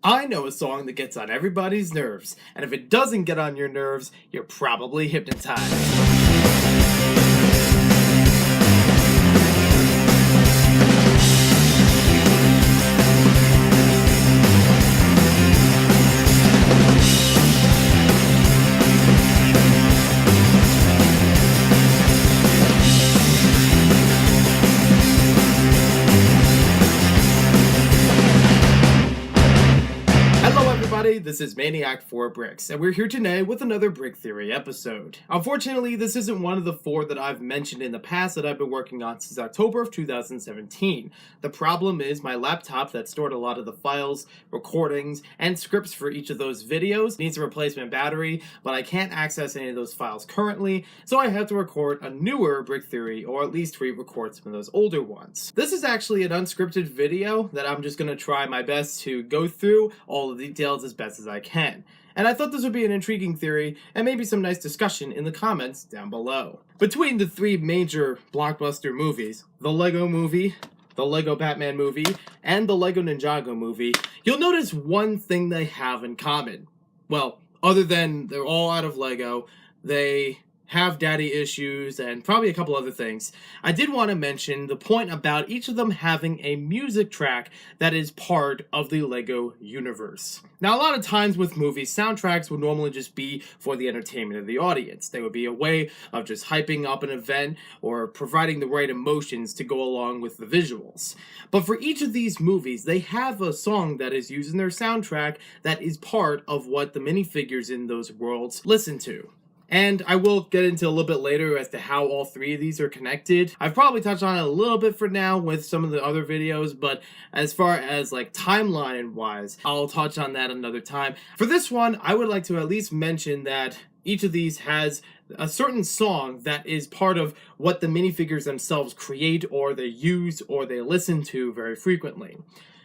I know a song that gets on everybody's nerves, and if it doesn't get on your nerves, you're probably hypnotized. This is Maniac 4 Bricks, and we're here today with another Brick Theory episode. Unfortunately, this isn't one of the 4 that I've mentioned in the past that I've been working on since October of 2017. The problem is my laptop that stored a lot of the files, recordings, and scripts for each of those videos needs a replacement battery, but I can't access any of those files currently, so I have to record a newer Brick Theory, or at least re-record some of those older ones. This is actually an unscripted video that I'm just going to try my best to go through all the details as best as I can. And I thought this would be an intriguing theory and maybe some nice discussion in the comments down below. Between the 3 major blockbuster movies, the Lego Movie, the Lego Batman movie, and the Lego Ninjago movie, you'll notice one thing they have in common. Well, other than they're all out of Lego, they have daddy issues, and probably a couple other things. I did want to mention the point about each of them having a music track that is part of the Lego universe. Now, a lot of times with movies, soundtracks would normally just be for the entertainment of the audience. They would be a way of just hyping up an event or providing the right emotions to go along with the visuals. But for each of these movies, they have a song that is used in their soundtrack that is part of what the minifigures in those worlds listen to. And I will get into a little bit later as to how all 3 of these are connected. I've probably touched on it a little bit for now with some of the other videos, but as far as like timeline wise, I'll touch on that another time. For this one, I would like to at least mention that each of these has a certain song that is part of what the minifigures themselves create, or they use, or they listen to very frequently.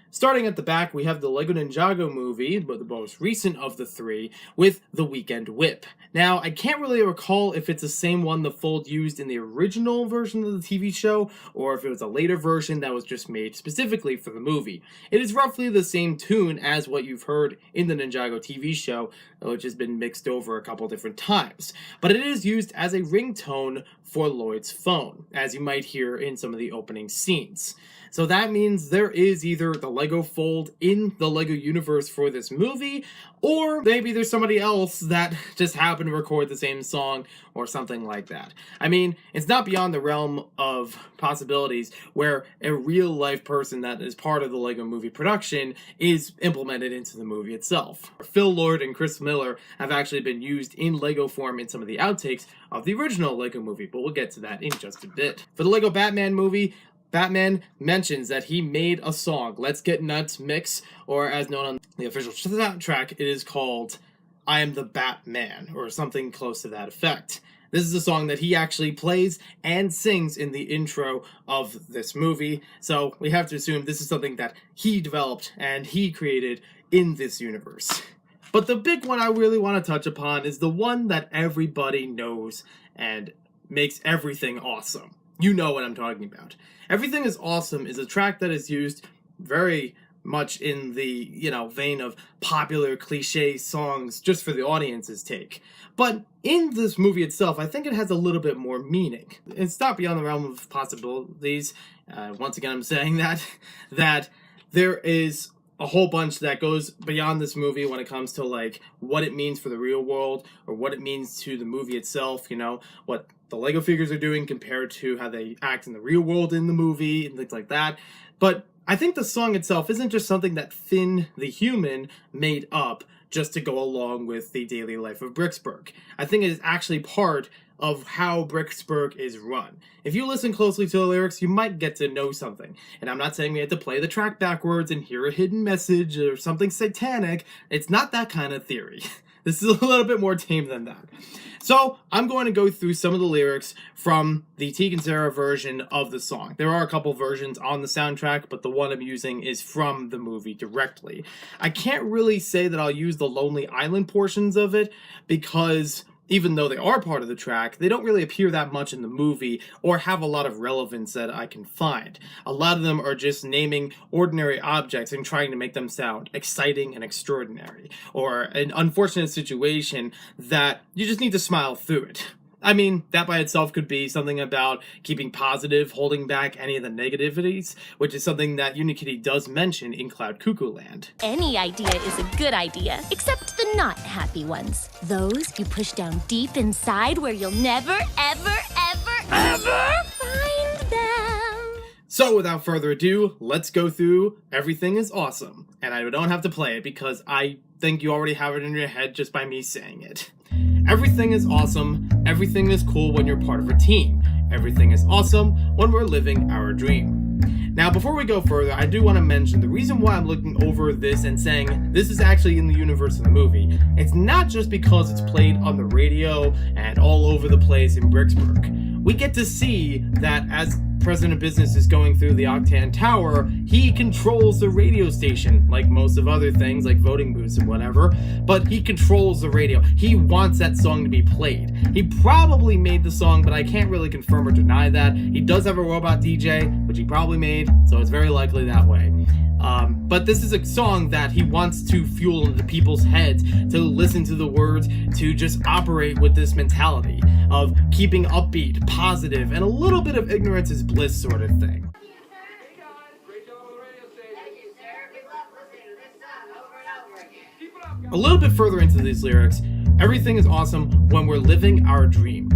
Starting at the back, we have the Lego Ninjago movie, but the most recent of the 3, with the Weekend Whip. Now, I can't really recall if it's the same one the Fold used in the original version of the TV show, or if it was a later version that was just made specifically for the movie. It is roughly the same tune as what you've heard in the Ninjago TV show, which has been mixed over a couple different times. But it is used as a ringtone for Lloyd's phone, as you might hear in some of the opening scenes. So that means there is either the Lego Fold in the Lego universe for this movie, or maybe there's somebody else that just happened to record the same song or something like that. I mean, it's not beyond the realm of possibilities where a real life person that is part of the Lego movie production is implemented into the movie itself. Phil Lord and Chris Miller have actually been used in Lego form in some of the outtakes of the original Lego movie, but we'll get to that in just a bit. For the Lego Batman movie, Batman mentions that he made a song, Let's Get Nuts Mix, or as known on the official soundtrack, it is called I Am the Batman, or something close to that effect. This is a song that he actually plays and sings in the intro of this movie, so we have to assume this is something that he developed and he created in this universe. But the big one I really want to touch upon is the one that everybody knows and makes everything awesome. You know what I'm talking about. Everything is Awesome is a track that is used very much in the, vein of popular cliche songs just for the audience's take. But in this movie itself, I think it has a little bit more meaning. It's not beyond the realm of possibilities. Once again, I'm saying that there is a whole bunch that goes beyond this movie when it comes to like what it means for the real world, or what it means to the movie itself, what the Lego figures are doing compared to how they act in the real world in the movie and things like that. But I think the song itself isn't just something that Finn the human made up just to go along with the daily life of Bricksburg. I think it is actually part of how Bricksburg is run. If you listen closely to the lyrics, you might get to know something. And I'm not saying we have to play the track backwards and hear a hidden message or something satanic. It's not that kind of theory. This is a little bit more tame than that. So I'm going to go through some of the lyrics from the Teague and Sarah version of the song. There are a couple versions on the soundtrack, but the one I'm using is from the movie directly. I can't really say that I'll use the Lonely Island portions of it because even though they are part of the track, they don't really appear that much in the movie or have a lot of relevance that I can find. A lot of them are just naming ordinary objects and trying to make them sound exciting and extraordinary, or an unfortunate situation that you just need to smile through it. I mean, that by itself could be something about keeping positive, holding back any of the negativities, which is something that Unikitty does mention in Cloud Cuckoo Land. Any idea is a good idea, except the not happy ones. Those you push down deep inside where you'll never, ever, ever, ever find them. So without further ado, let's go through Everything is Awesome. And I don't have to play it because I think you already have it in your head just by me saying it. Everything is awesome. Everything is cool when you're part of a team. Everything is awesome when we're living our dream. Now, before we go further, I do want to mention the reason why I'm looking over this and saying this is actually in the universe of the movie. It's not just because it's played on the radio and all over the place in Bricksburg. We get to see that as President of Business is going through the Octan Tower, he controls the radio station, like most of other things, like voting booths and whatever, but he controls the radio. He wants that song to be played. He probably made the song, but I can't really confirm or deny that. He does have a robot DJ, which he probably made, so it's very likely that way. But this is a song that he wants to fuel into people's heads, to listen to the words, to just operate with this mentality of keeping upbeat, positive, and a little bit of ignorance is bliss sort of thing. A little bit further into these lyrics, everything is awesome when we're living our dream.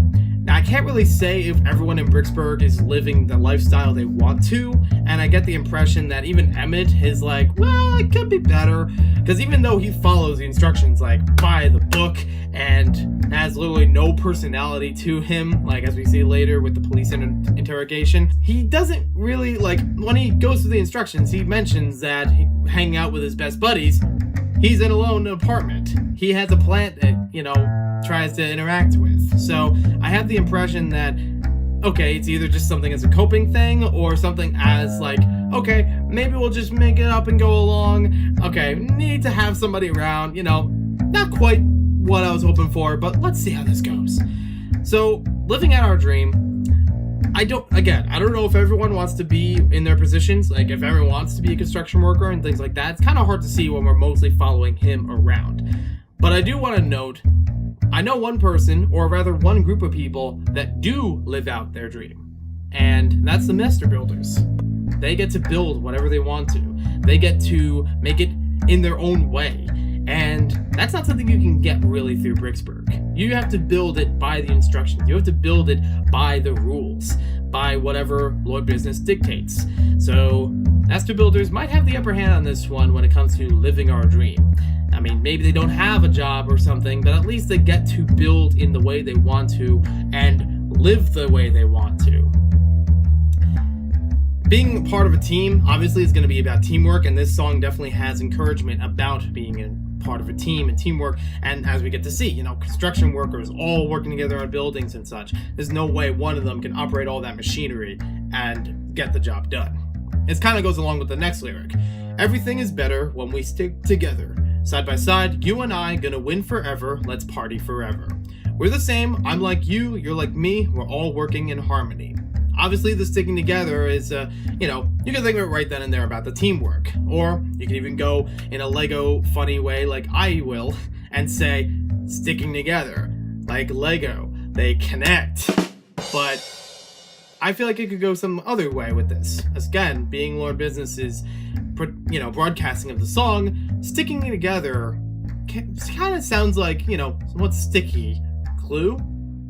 Now, I can't really say if everyone in Bricksburg is living the lifestyle they want to, and I get the impression that even Emmett is like, well, it could be better, because even though he follows the instructions, like, by the book, and has literally no personality to him, like, as we see later with the police interrogation, he doesn't really, like, when he goes through the instructions, he mentions that hanging out with his best buddies, he's in a lone apartment. He has a plant that, tries to interact with. So I have the impression that, okay, it's either just something as a coping thing or something as like, okay, maybe we'll just make it up and go along. Okay, need to have somebody around, not quite what I was hoping for, but let's see how this goes. So living out our dream, I don't know if everyone wants to be in their positions, like if everyone wants to be a construction worker and things like that. It's kind of hard to see when we're mostly following him around. But I do want to note, I know one person, or rather one group of people, that do live out their dream. And that's the master builders. They get to build whatever they want to. They get to make it in their own way. And that's not something you can get really through Bricksburg. You have to build it by the instructions. You have to build it by the rules, by whatever Lord Business dictates. So, master builders might have the upper hand on this one when it comes to living our dream. I mean, maybe they don't have a job or something, but at least they get to build in the way they want to and live the way they want to. Being part of a team, obviously, is going to be about teamwork, and this song definitely has encouragement about being a part of a team and teamwork. And as we get to see, construction workers all working together on buildings and such, there's no way one of them can operate all that machinery and get the job done. It kind of goes along with the next lyric. Everything is better when we stick together. Side by side, you and I gonna win forever, let's party forever. We're the same, I'm like you, you're like me, we're all working in harmony. Obviously, the sticking together is, you can think of it right then and there about the teamwork. Or you can even go in a Lego funny way like I will and say, sticking together. Like Lego, they connect. But I feel like it could go some other way with this. Again, being Lord Business's, broadcasting of the song, sticking together kind of sounds like, somewhat sticky. Clue?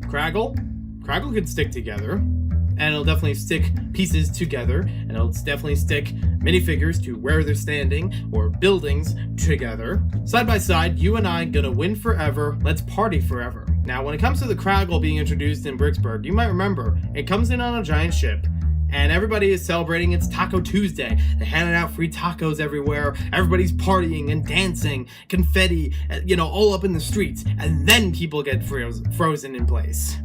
Craggle? Craggle can stick together, and it'll definitely stick pieces together, and it'll definitely stick minifigures to where they're standing, or buildings together. Side by side, you and I gonna win forever, let's party forever. Now, when it comes to the Craggle being introduced in Bricksburg, you might remember, it comes in on a giant ship, and everybody is celebrating It's Taco Tuesday. They're handing out free tacos everywhere. Everybody's partying and dancing, confetti, all up in the streets. And then people get frozen in place.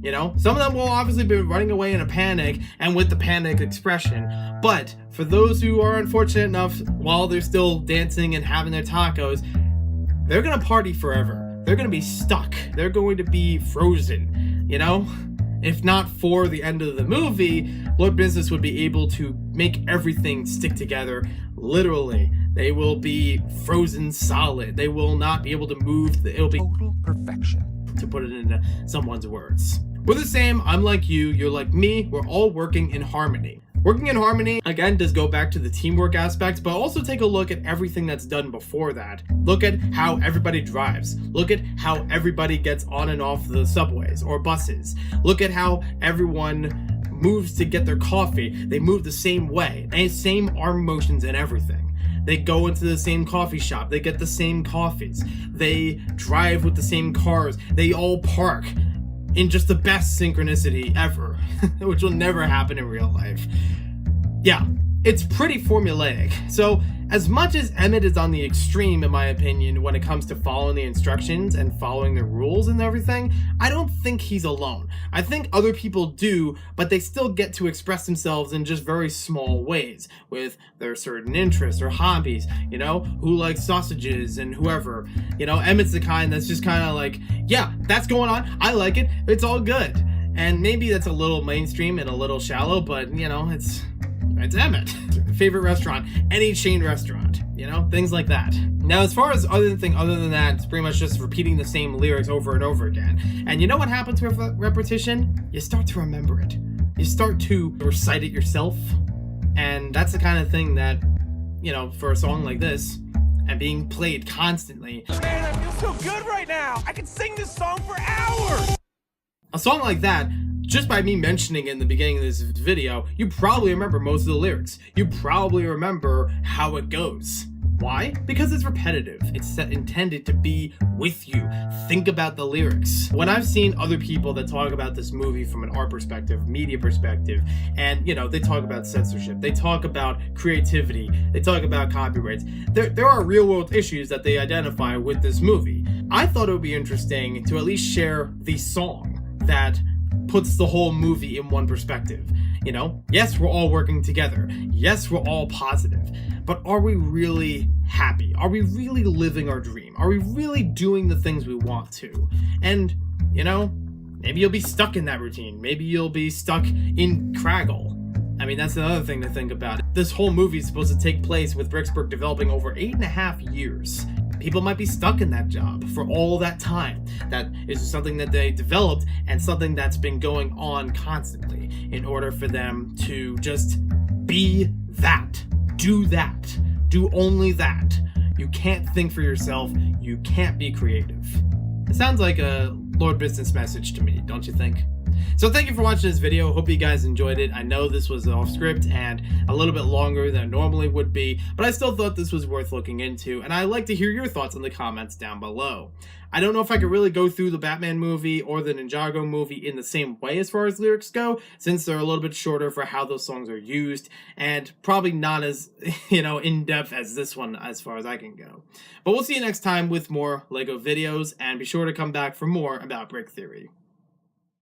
Some of them will obviously be running away in a panic and with the panic expression. But for those who are unfortunate enough, while they're still dancing and having their tacos, they're gonna party forever. they're going to be stuck. They're going to be frozen, you know? If not for the end of the movie, Lord Business would be able to make everything stick together. Literally, they will be frozen solid. They will not be able to move. It'll be total perfection. To put it into someone's words. We're the same. I'm like you. You're like me. We're all working in harmony. Working in harmony, again, does go back to the teamwork aspect, but also take a look at everything that's done before that. Look at how everybody drives. Look at how everybody gets on and off the subways or buses. Look at how everyone moves to get their coffee. They move the same way, and same arm motions and everything. They go into the same coffee shop. They get the same coffees. They drive with the same cars. They all park in just the best synchronicity ever, which will never happen in real life. Yeah, it's pretty formulaic. So as much as Emmett is on the extreme, in my opinion, when it comes to following the instructions and following the rules and everything, I don't think he's alone. I think other people do, but they still get to express themselves in just very small ways with their certain interests or hobbies, you know, who likes sausages and whoever. You know, Emmett's the kind that's just kind of like, yeah, that's going on. I like it. It's all good. And maybe that's a little mainstream and a little shallow, but, you know, it's Emmett. Favorite restaurant, any chain restaurant, you know, things like that. Now, as far as other than that, it's pretty much just repeating the same lyrics over and over again. And you know what happens with repetition? You start to remember it. You start to recite it yourself. And that's the kind of thing that, you know, for a song like this, and being played constantly. Man, I feel so good right now. I could sing this song for hours. A song like that, just by me mentioning it in the beginning of this video, you probably remember most of the lyrics. You probably remember how it goes. Why? Because it's repetitive. It's intended to be with you. Think about the lyrics. When I've seen other people that talk about this movie from an art perspective, media perspective, and, you know, they talk about censorship, they talk about creativity, they talk about copyrights, there are real world issues that they identify with this movie. I thought it would be interesting to at least share the song that puts the whole movie in one perspective. You know, yes, we're all working together. Yes, we're all positive. But are we really happy? Are we really living our dream? Are we really doing the things we want to? And, you know, maybe you'll be stuck in that routine. Maybe you'll be stuck in Craggle. I mean, that's another thing to think about. This whole movie is supposed to take place with Bricksburg developing over 8.5 years. People might be stuck in that job for all that time. That is something that they developed and something that's been going on constantly in order for them to just be that. Do only that. You can't think for yourself. You can't be creative. It sounds like a Lord Business message to me, don't you think? So thank you for watching this video. Hope you guys enjoyed it. I know this was off script and a little bit longer than it normally would be, but I still thought this was worth looking into, and I'd like to hear your thoughts in the comments down below. I don't know if I could really go through the Batman movie or the Ninjago movie in the same way as far as lyrics go, since they're a little bit shorter for how those songs are used, and probably not as, you know, in-depth as this one as far as I can go. But we'll see you next time with more LEGO videos, and be sure to come back for more about Brick Theory.